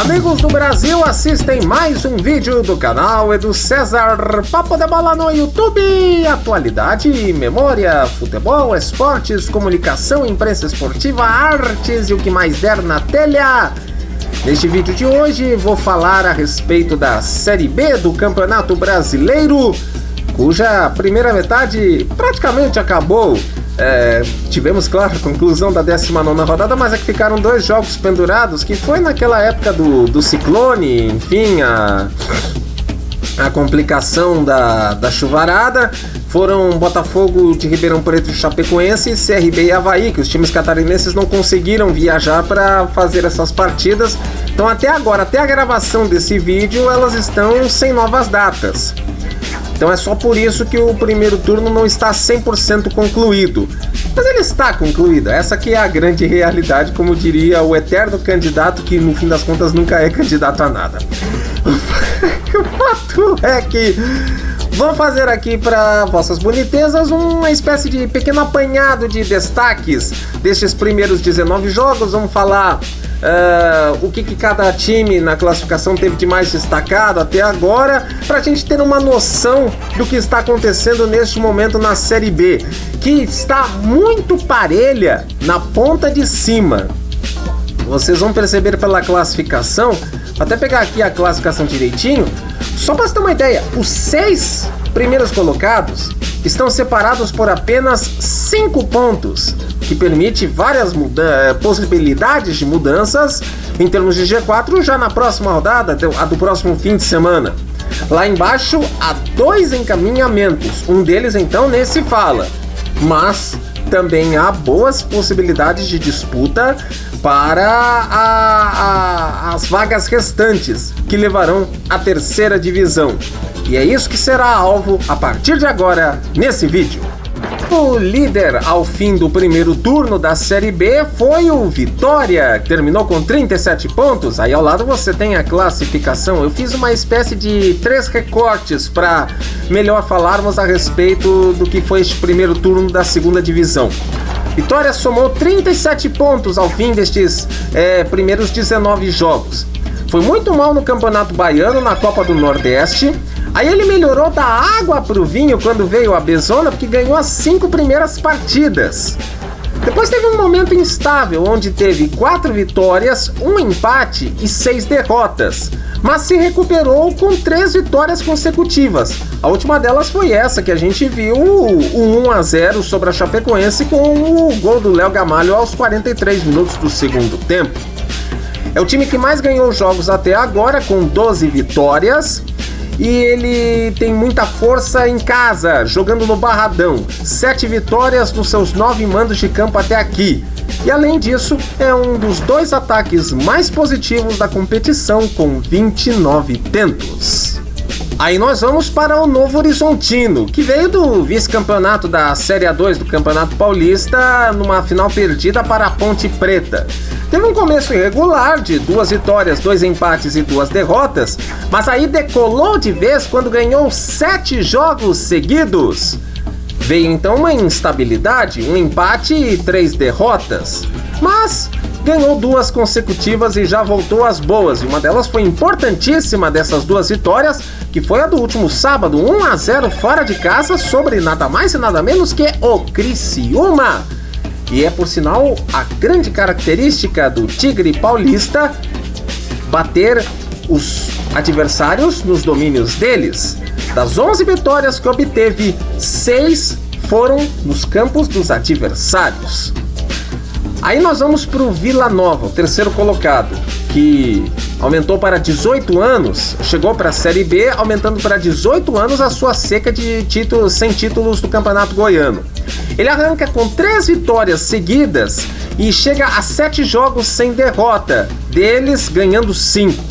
amigos do Brasil, assistem mais um vídeo do canal Edu César Papo de Bola no YouTube. Atualidade, memória, futebol, esportes, comunicação, imprensa esportiva, artes e o que mais der na telha. Neste vídeo de hoje vou falar a respeito da Série B do Campeonato Brasileiro, cuja primeira metade praticamente acabou. Tivemos, claro, a conclusão da 19ª rodada, mas é que ficaram 2 jogos pendurados, que foi naquela época do ciclone, enfim, a complicação da chuvarada. Foram Botafogo de Ribeirão Preto e Chapecoense, CRB e Avaí, que os times catarinenses não conseguiram viajar para fazer essas partidas. Então até agora, até a gravação desse vídeo, elas estão sem novas datas. Então é só por isso que o primeiro turno não está 100% concluído. Mas ele está concluído, essa que é a grande realidade, como diria o eterno candidato que no fim das contas nunca é candidato a nada. O fato é que vou fazer aqui para vossas bonitezas uma espécie de pequeno apanhado de destaques destes primeiros 19 jogos. Vamos falar o que cada time na classificação teve de mais destacado até agora, para a gente ter uma noção do que está acontecendo neste momento na Série B, que está muito parelha na ponta de cima. Vocês vão perceber pela classificação, vou até pegar aqui a classificação direitinho, só para você ter uma ideia, os 6 primeiros colocados estão separados por apenas 5 pontos, que permite várias possibilidades de mudanças em termos de G4 já na próxima rodada, a do próximo fim de semana. Lá embaixo há 2 encaminhamentos, um deles então nem se fala, mas também há boas possibilidades de disputa para as vagas restantes que levarão à terceira divisão. E é isso que será alvo a partir de agora nesse vídeo. O líder ao fim do primeiro turno da Série B foi o Vitória, que terminou com 37 pontos. Aí ao lado você tem a classificação. Eu fiz uma espécie de 3 recortes para melhor falarmos a respeito do que foi este primeiro turno da segunda divisão. Vitória somou 37 pontos ao fim destes primeiros 19 jogos. Foi muito mal no Campeonato Baiano, na Copa do Nordeste. Aí ele melhorou da água pro vinho quando veio a Bezona, porque ganhou as 5 primeiras partidas. Depois teve um momento instável, onde teve 4 vitórias, 1 empate e 6 derrotas. Mas se recuperou com 3 vitórias consecutivas. A última delas foi essa que a gente viu, o 1-0 sobre a Chapecoense, com o gol do Léo Gamalho aos 43 minutos do segundo tempo. É o time que mais ganhou jogos até agora, com 12 vitórias. E ele tem muita força em casa, jogando no Barradão. 7 vitórias nos seus 9 mandos de campo até aqui. E além disso, é um dos 2 ataques mais positivos da competição, com 29 tentos. Aí nós vamos para o Novo Horizontino, que veio do vice-campeonato da Série A2 do Campeonato Paulista, numa final perdida para a Ponte Preta. Teve um começo irregular de 2 vitórias, 2 empates e 2 derrotas, mas aí decolou de vez quando ganhou 7 jogos seguidos. Veio então uma instabilidade, um empate e 3 derrotas, mas ganhou 2 consecutivas e já voltou às boas, e uma delas foi importantíssima dessas 2 vitórias, que foi a do último sábado, 1-0 fora de casa sobre nada mais e nada menos que o Criciúma. E é, por sinal, a grande característica do Tigre Paulista bater os adversários nos domínios deles. Das 11 vitórias que obteve, 6 foram nos campos dos adversários. Aí nós vamos para o Vila Nova, o terceiro colocado, que aumentou para 18 anos, chegou para a Série B, aumentando para 18 anos a sua seca de títulos, 100 títulos do Campeonato Goiano. Ele arranca com 3 vitórias seguidas e chega a 7 jogos sem derrota, deles ganhando 5.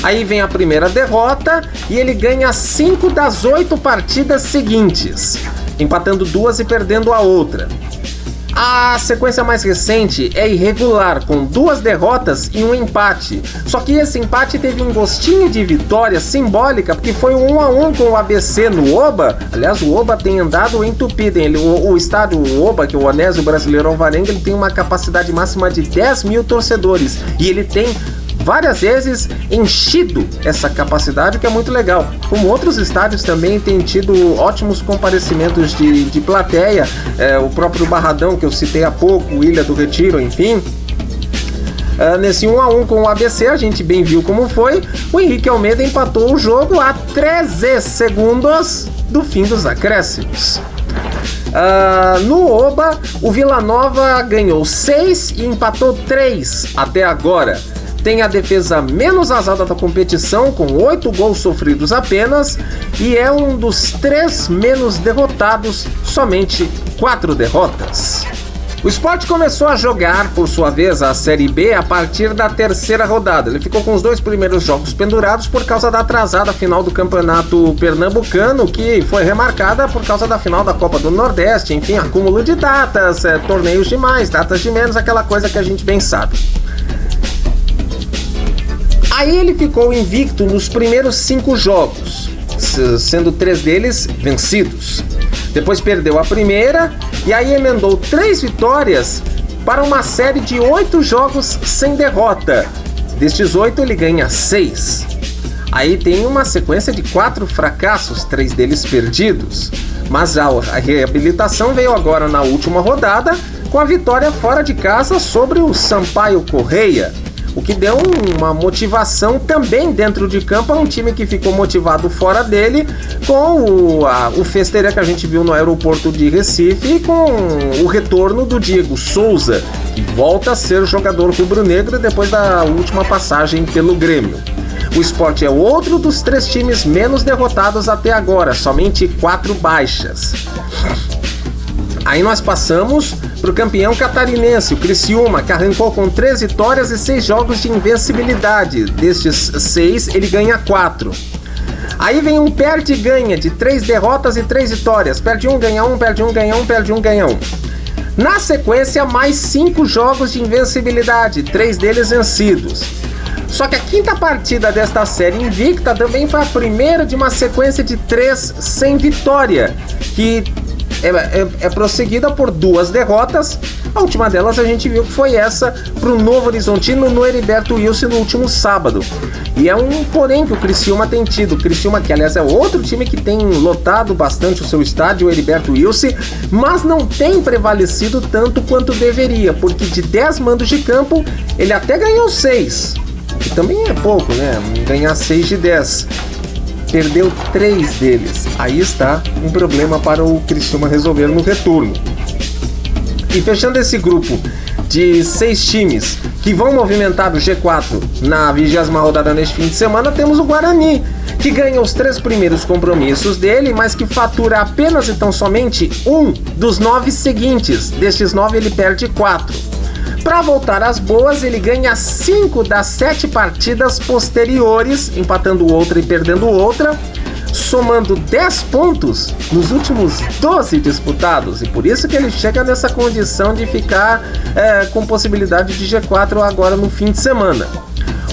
Aí vem a primeira derrota e ele ganha 5 das 8 partidas seguintes, empatando 2 e perdendo a outra. A sequência mais recente é irregular, com 2 derrotas e 1 empate. Só que esse empate teve um gostinho de vitória simbólica, porque foi um 1-1 com o ABC no Oba. Aliás, o Oba tem andado entupido. O estádio Oba, que é o Onésio Brasileiro Alvarenga, ele tem uma capacidade máxima de 10 mil torcedores. E ele tem várias vezes enchido essa capacidade, o que é muito legal. Como outros estádios também têm tido ótimos comparecimentos de plateia, o próprio Barradão que eu citei há pouco, Ilha do Retiro, enfim. Nesse 1-1 com o ABC, a gente bem viu como foi. O Henrique Almeida empatou o jogo a 13 segundos do fim dos acréscimos. No Oba, o Vila Nova ganhou 6 e empatou 3 até agora. Tem a defesa menos azada da competição, com 8 gols sofridos apenas, e é um dos 3 menos derrotados, somente 4 derrotas. O Sport começou a jogar, por sua vez, a Série B a partir da 3ª rodada. Ele ficou com os 2 primeiros jogos pendurados por causa da atrasada final do Campeonato Pernambucano, que foi remarcada por causa da final da Copa do Nordeste, enfim, acúmulo de datas, torneios de mais, datas de menos, aquela coisa que a gente bem sabe. Aí ele ficou invicto nos primeiros 5 jogos, sendo 3 deles vencidos. Depois perdeu a primeira e aí emendou 3 vitórias para uma série de 8 jogos sem derrota. Destes 8 ele ganha 6. Aí tem uma sequência de 4 fracassos, 3 deles perdidos. Mas a reabilitação veio agora na última rodada com a vitória fora de casa sobre o Sampaio Correia, o que deu uma motivação também dentro de campo a um time que ficou motivado fora dele, com o festeira que a gente viu no aeroporto de Recife, e com o retorno do Diego Souza, que volta a ser jogador rubro-negro depois da última passagem pelo Grêmio. O Sport é outro dos 3 times menos derrotados até agora, somente 4 baixas. Aí nós passamos para o campeão catarinense, o Criciúma, que arrancou com 3 vitórias e 6 jogos de invencibilidade. Destes 6, ele ganha 4. Aí vem um perde e ganha, de 3 derrotas e 3 vitórias. Perde um, ganha um, perde um, ganha um, perde um, ganha um. Na sequência, mais 5 jogos de invencibilidade, 3 deles vencidos. Só que a 5ª partida desta série invicta também foi a primeira de uma sequência de 3 sem vitória, que é prosseguida por 2 derrotas. A última delas a gente viu que foi essa para o Novo Horizontino no Heriberto Wilson no último sábado. E é um porém que o Criciúma tem tido. O Criciúma, que aliás é outro time que tem lotado bastante o seu estádio, o Heriberto Wilson, mas não tem prevalecido tanto quanto deveria, porque de 10 mandos de campo ele até ganhou 6, que também é pouco, né? Ganhar 6 de 10. Perdeu 3 deles. Aí está um problema para o Criciúma resolver no retorno. E fechando esse grupo de 6 times que vão movimentar o G4 na 20ª rodada neste fim de semana, temos o Guarani, que ganha os 3 primeiros compromissos dele, mas que fatura apenas e tão somente 1 dos 9 seguintes. Destes 9 ele perde 4. Para voltar às boas, ele ganha 5 das 7 partidas posteriores, empatando outra e perdendo outra, somando 10 pontos nos últimos 12 disputados, e por isso que ele chega nessa condição de ficar com possibilidade de G4 agora no fim de semana.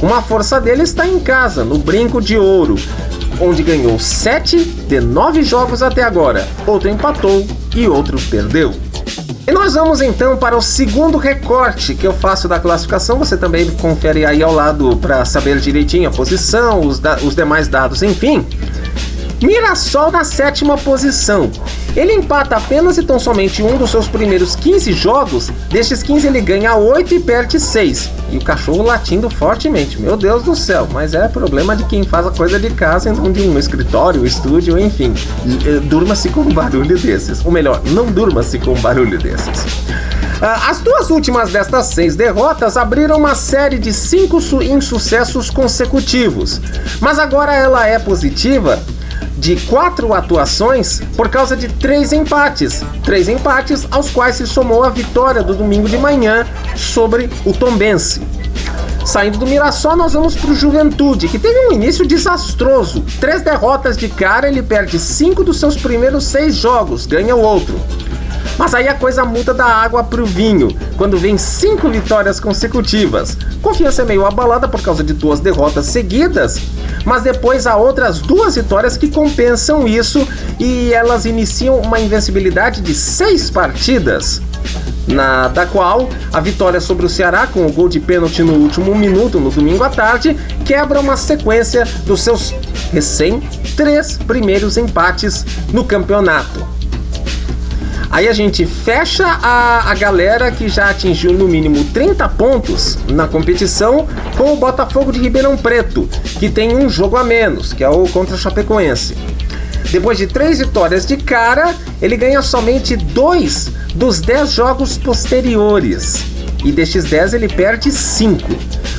Uma força dele está em casa, no Brinco de Ouro, onde ganhou 7 de 9 jogos até agora. Outro empatou e outro perdeu. E nós vamos então para o segundo recorte que eu faço da classificação. Você também confere aí ao lado para saber direitinho a posição, os demais dados, enfim. Mirassol na 7ª posição. Ele empata apenas e tão somente um dos seus primeiros 15 jogos. Destes 15 ele ganha 8 e perde 6. E o cachorro latindo fortemente. Meu Deus do céu, mas é problema de quem faz a coisa de casa e não de um escritório, estúdio, enfim. Durma-se com um barulho desses. Ou melhor, não durma-se com um barulho desses. As 2 últimas destas 6 derrotas abriram uma série de 5 insucessos consecutivos. Mas agora ela é positiva de 4 atuações por causa de 3 empates. 3 empates aos quais se somou a vitória do domingo de manhã sobre o Tombense. Saindo do Mirassol, nós vamos para o Juventude, que teve um início desastroso. 3 derrotas de cara, ele perde 5 dos seus primeiros 6 jogos, ganha o outro. Mas aí a coisa muda da água pro vinho, quando vem 5 vitórias consecutivas. Confiança é meio abalada por causa de 2 derrotas seguidas, mas depois há outras 2 vitórias que compensam isso e elas iniciam uma invencibilidade de 6 partidas. da qual a vitória sobre o Ceará com o gol de pênalti no último minuto, no domingo à tarde, quebra uma sequência dos seus 3 primeiros empates no campeonato. Aí a gente fecha a galera que já atingiu no mínimo 30 pontos na competição com o Botafogo de Ribeirão Preto, que tem um jogo a menos, que é o contra o Chapecoense. Depois de 3 vitórias de cara, ele ganha somente 2 dos 10 jogos posteriores. E destes 10 ele perde 5.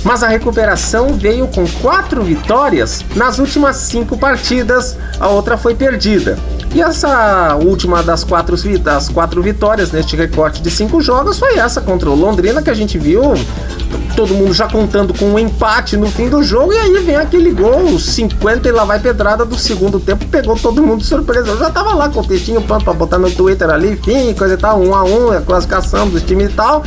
Mas a recuperação veio com 4 vitórias nas últimas 5 partidas, a outra foi perdida. E essa última das 4 vitórias neste recorte de 5 jogos foi essa contra o Londrina, que a gente viu todo mundo já contando com um empate no fim do jogo, e aí vem aquele gol 50 e lá vai pedrada do segundo tempo, pegou todo mundo de surpresa. Eu já tava lá com o textinho pronto pra botar no Twitter ali, enfim, coisa e tal, 1-1, a classificação dos times e tal.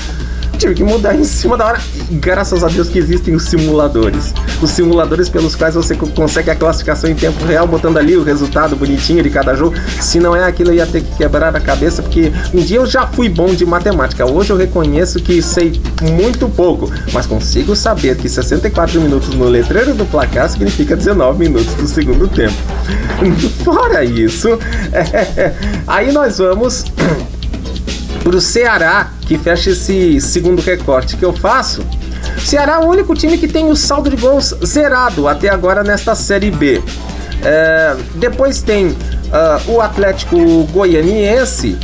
Tive que mudar em cima da hora. E graças a Deus que existem os simuladores. Os simuladores pelos quais você consegue a classificação em tempo real, botando ali o resultado bonitinho de cada jogo. Se não é aquilo, eu ia ter que quebrar a cabeça, porque um dia eu já fui bom de matemática. Hoje eu reconheço que sei muito pouco, mas consigo saber que 64 minutos no letreiro do placar significa 19 minutos do segundo tempo. Fora isso, aí nós vamos pro Ceará, que fecha esse segundo recorte que eu faço. Ceará é o único time que tem o saldo de gols zerado até agora nesta Série B. Depois tem o Atlético Goianiense,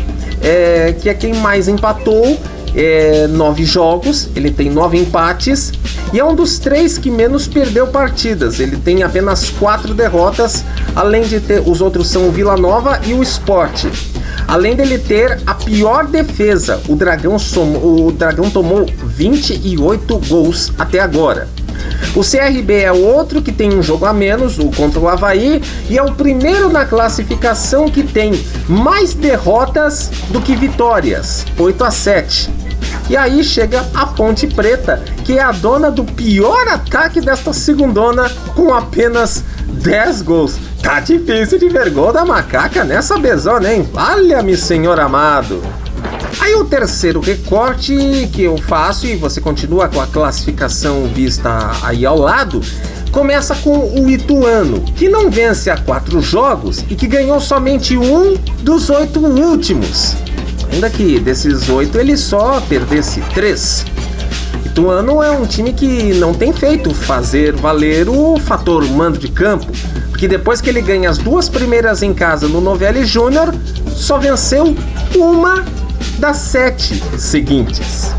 que é quem mais empatou, 9 jogos, ele tem 9 empates, e é um dos 3 que menos perdeu partidas. Ele tem apenas 4 derrotas, além de ter, os outros são o Vila Nova e o Sport. Além dele ter a pior defesa, o Dragão tomou 28 gols até agora. O CRB é o outro que tem um jogo a menos, o contra o Avaí, e é o primeiro na classificação que tem mais derrotas do que vitórias, 8-7. E aí chega a Ponte Preta, que é a dona do pior ataque desta segundona, com apenas 10 gols. Tá difícil de ver gol da macaca nessa bezona, hein? Valha-me, senhor amado! Aí o terceiro recorte que eu faço, e você continua com a classificação vista aí ao lado, começa com o Ituano, que não vence há 4 jogos e que ganhou somente um dos 8 últimos. Ainda que desses 8 ele só perdesse 3. Ituano é um time que não tem feito fazer valer o fator mando de campo, porque depois que ele ganha as 2 primeiras em casa no Novelli Júnior, só venceu uma das 7 seguintes.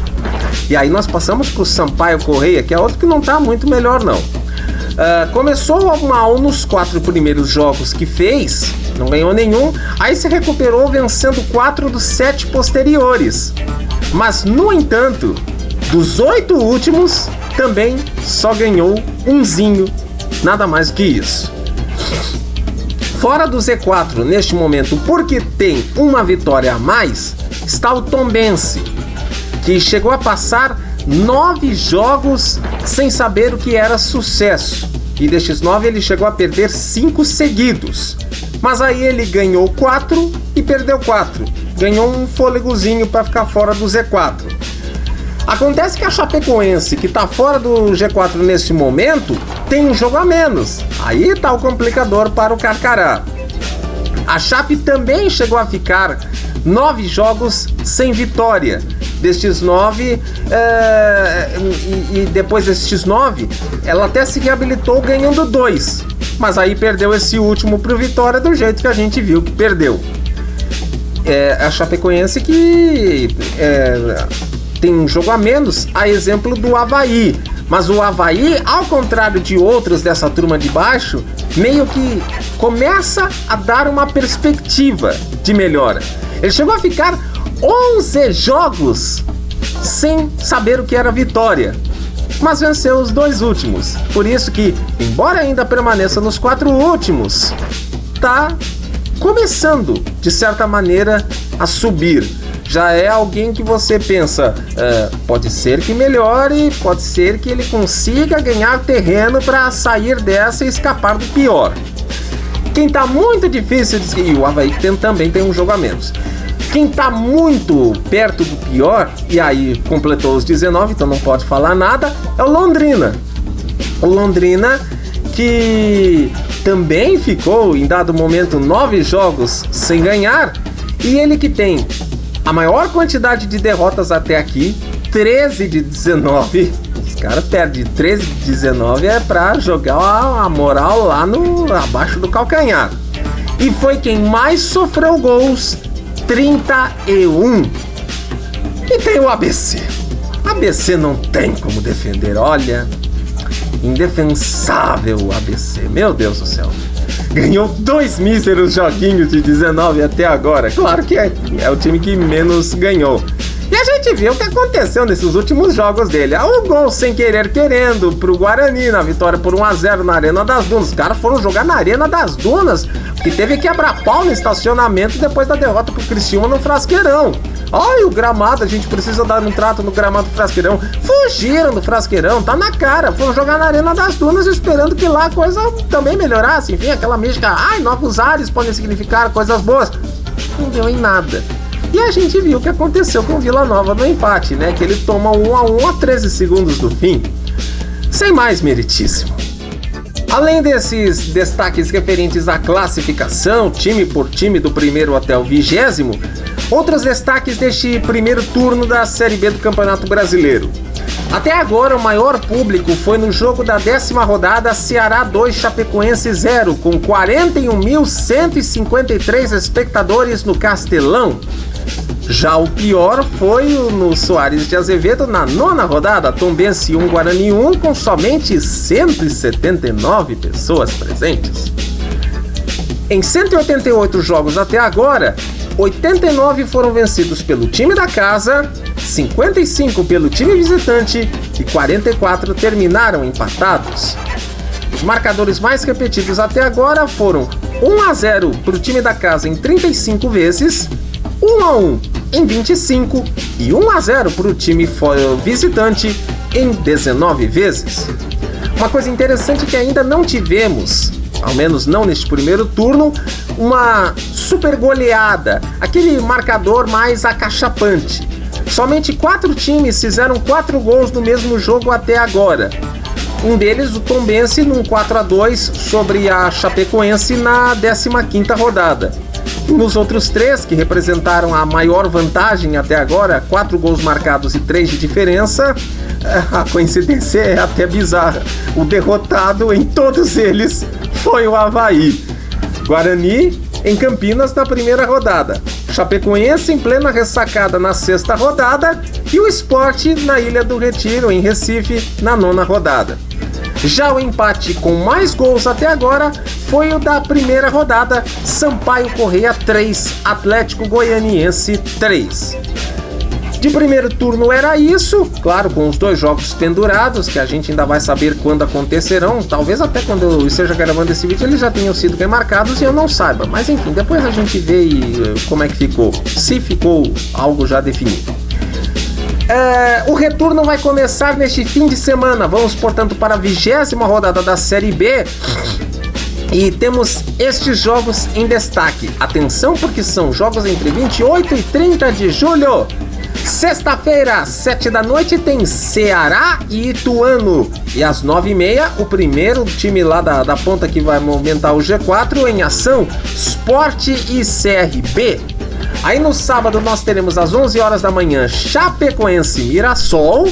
E aí nós passamos pro Sampaio Correia, que é outro que não tá muito melhor não. Começou mal nos 4 primeiros jogos que fez, não ganhou nenhum, aí se recuperou vencendo 4 dos 7 posteriores. Mas, no entanto, dos 8 últimos, também só ganhou umzinho, nada mais do que isso. Fora do Z4 neste momento, porque tem uma vitória a mais, está o Tombense, que chegou a passar 9 jogos sem saber o que era sucesso. E destes 9 ele chegou a perder 5 seguidos. Mas aí ele ganhou 4 e perdeu 4. Ganhou um fôlegozinho para ficar fora do Z4. Acontece que a Chapecoense, que tá fora do G4 nesse momento, tem um jogo a menos. Aí tá o complicador para o Carcará. A Chape também chegou a ficar 9 jogos sem vitória. Destes 9, e depois destes 9, ela até se reabilitou ganhando 2. Mas aí perdeu esse último pro Vitória do jeito que a gente viu que perdeu. A Chapecoense que tem um jogo a menos, a exemplo do Avaí. Mas o Avaí, ao contrário de outros dessa turma de baixo, meio que começa a dar uma perspectiva de melhora. Ele chegou a ficar 11 jogos sem saber o que era vitória, mas venceu os 2 últimos. Por isso que, embora ainda permaneça nos 4 últimos, tá começando, de certa maneira, a subir. Já é alguém que você pensa, pode ser que melhore, pode ser que ele consiga ganhar terreno para sair dessa e escapar do pior. Quem tá muito difícil, e o Avaí também tem um jogo a menos. Quem tá muito perto do pior, e aí completou os 19, então não pode falar nada, é o Londrina. O Londrina que também ficou, em dado momento, 9 jogos sem ganhar, e ele que tem a maior quantidade de derrotas até aqui, 13 de 19. Os caras perdem 13 de 19 é pra jogar a moral lá abaixo do calcanhar. E foi quem mais sofreu gols, 31. E tem o ABC. ABC não tem como defender, olha. Indefensável o ABC, meu Deus do céu. Ganhou 2 míseros joguinhos de 19 até agora. Claro que é o time que menos ganhou. E a gente viu o que aconteceu nesses últimos jogos dele. O gol sem querer querendo pro Guarani na vitória por 1-0 na Arena das Dunas. Os caras foram jogar na Arena das Dunas, que teve que quebrar pau no estacionamento depois da derrota pro Criciúma no Frasqueirão. Olha o gramado, a gente precisa dar um trato no gramado do Frasqueirão. Fugiram do Frasqueirão, tá na cara. Foram jogar na Arena das Dunas esperando que lá a coisa também melhorasse. Enfim, aquela mística, novos ares podem significar coisas boas. Não deu em nada. E a gente viu o que aconteceu com o Vila Nova no empate, né? Que ele toma 1-1 a 13 segundos do fim. Sem mais, meritíssimo. Além desses destaques referentes à classificação, time por time do primeiro até o 20º, outros destaques deste primeiro turno da Série B do Campeonato Brasileiro. Até agora, o maior público foi no jogo da 10ª rodada Ceará 2, Chapecoense 0, com 41.153 espectadores no Castelão. Já o pior foi no Soares de Azevedo na 9ª rodada, Tombense 1, Guarani 1, com somente 179 pessoas presentes. Em 188 jogos até agora, 89 foram vencidos pelo time da casa, 55 pelo time visitante e 44 terminaram empatados. Os marcadores mais repetidos até agora foram 1-0 para o time da casa em 35 vezes, 1-1 em 25 e 1-0 para o time visitante em 19 vezes. Uma coisa interessante é que ainda não tivemos, ao menos não neste primeiro turno, uma super goleada, aquele marcador mais acachapante. Somente 4 times fizeram 4 gols no mesmo jogo até agora. Um deles, o Tombense, num 4-2 sobre a Chapecoense na 15ª rodada. E nos outros 3, que representaram a maior vantagem até agora, 4 gols marcados e 3 de diferença, a coincidência é até bizarra. O derrotado em todos eles foi o Avaí. Guarani em Campinas na primeira rodada, Chapecoense em plena ressacada na 6ª rodada e o Sport na Ilha do Retiro, em Recife, na 9ª rodada. Já o empate com mais gols até agora foi o da primeira rodada, Sampaio Corrêa 3, Atlético Goianiense 3. De primeiro turno era isso, claro, com os 2 jogos pendurados, que a gente ainda vai saber quando acontecerão, talvez até quando eu esteja gravando esse vídeo eles já tenham sido remarcados e eu não saiba, mas enfim, depois a gente vê como é que ficou, se ficou algo já definido. O retorno vai começar neste fim de semana. Vamos, portanto, para a 20ª rodada da Série B. E temos estes jogos em destaque. Atenção, porque são jogos entre 28 e 30 de julho. Sexta-feira, às 7 da noite, tem Ceará e Ituano. E às 9h30, o primeiro time lá da ponta que vai movimentar o G4 em ação, Sport e CRB. Aí no sábado nós teremos às 11 horas da manhã Chapecoense Mirassol,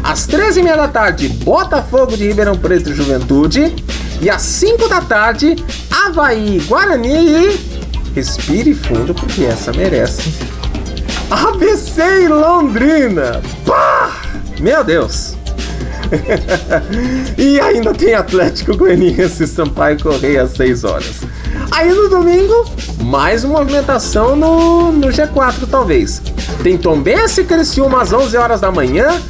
às 13h30 da tarde Botafogo de Ribeirão Preto e Juventude, e às 5 da tarde Avaí Guarani e, respire fundo porque essa merece, ABC e Londrina. Pá! Meu Deus! E ainda tem Atlético Goianiense e Sampaio Corrêa às 6 horas. Aí no domingo, mais uma movimentação no G4 talvez. Tem Tombense e Criciúma às 11 horas da manhã.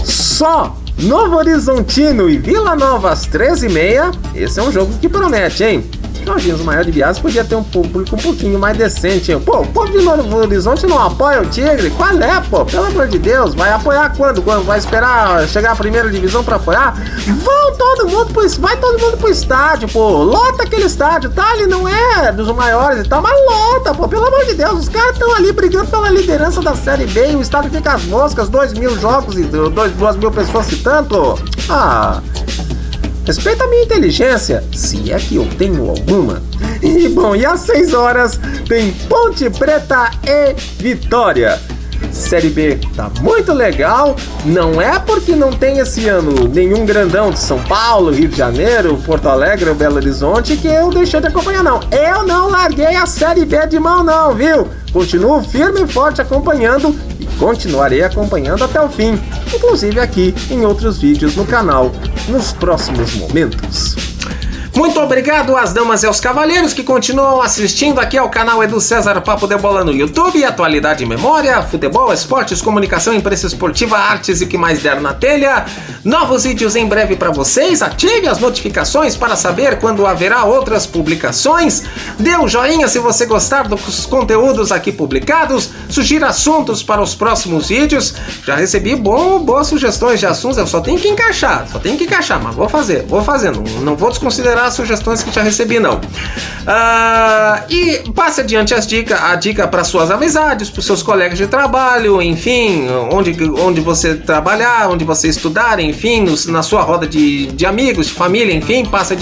Só Novo Horizontino e Vila Nova às 13h30. Esse é um jogo que promete, hein? Imagina, os maiores de Biase podia ter um público um pouquinho mais decente. Pô, o povo de Novo Horizonte não apoia o Tigre? Qual é, pô? Pelo amor de Deus, vai apoiar quando? Vai esperar chegar a primeira divisão pra apoiar? Vai todo mundo pro estádio, pô. Lota aquele estádio, tá? Ele não é dos maiores e tal, mas lota, pô. Pelo amor de Deus, os caras estão ali brigando pela liderança da Série B e o estádio fica às moscas, 2.000 jogos e 2.000 pessoas se tanto. Respeita a minha inteligência, se é que eu tenho alguma. E bom, e às 6 horas tem Ponte Preta e Vitória. Série B tá muito legal, não é porque não tem esse ano nenhum grandão de São Paulo, Rio de Janeiro, Porto Alegre ou Belo Horizonte que eu deixei de acompanhar, não. Eu não larguei a Série B de mão, não, viu? Continuo firme e forte acompanhando e continuarei acompanhando até o fim, inclusive aqui em outros vídeos no canal nos próximos momentos. Muito obrigado às damas e aos cavalheiros que continuam assistindo aqui ao canal Edu César Papo de Bola no YouTube. Atualidade e memória, futebol, esportes, comunicação, imprensa esportiva, artes e o que mais der na telha. Novos vídeos em breve para vocês. Ative as notificações para saber quando haverá outras publicações. Dê um joinha se você gostar dos conteúdos aqui publicados. Sugira assuntos para os próximos vídeos. Já recebi boas sugestões de assuntos. Eu só tenho que encaixar, mas vou fazer. Não vou desconsiderar as sugestões que já recebi, não. E passe adiante a dica para suas amizades, para os seus colegas de trabalho, enfim, onde você trabalhar, onde você estudar, enfim, na sua roda de amigos, de família, enfim, passe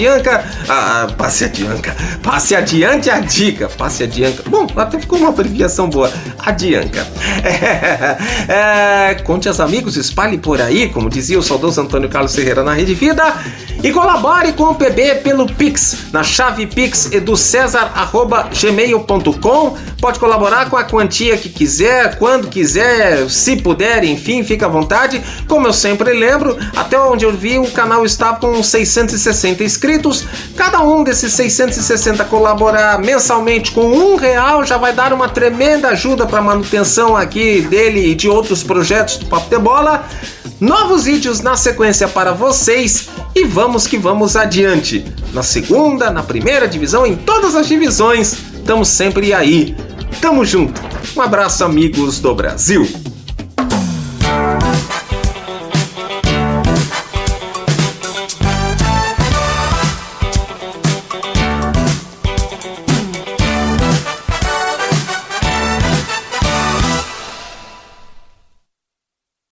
adiante a dica. Bom, até ficou uma abreviação boa. Adianca. Conte aos amigos, espalhe por aí, como dizia o saudoso Antônio Carlos Ferreira na Rede Vida, e colabore com o PB pelo Pix, na chave pix@educesar@gmail.com. Pode colaborar com a quantia que quiser, quando quiser, se puder, enfim, fica à vontade. Como eu sempre lembro, até onde eu vi, o canal está com 660 inscritos. Cada um desses 660 colaborar mensalmente com R$1 já vai dar uma tremenda ajuda para a manutenção aqui dele e de outros projetos do Papo de Bola. Novos vídeos na sequência para vocês e vamos que vamos adiante. Na segunda, na primeira divisão, em todas as divisões, estamos sempre aí. Tamo junto. Um abraço, amigos do Brasil.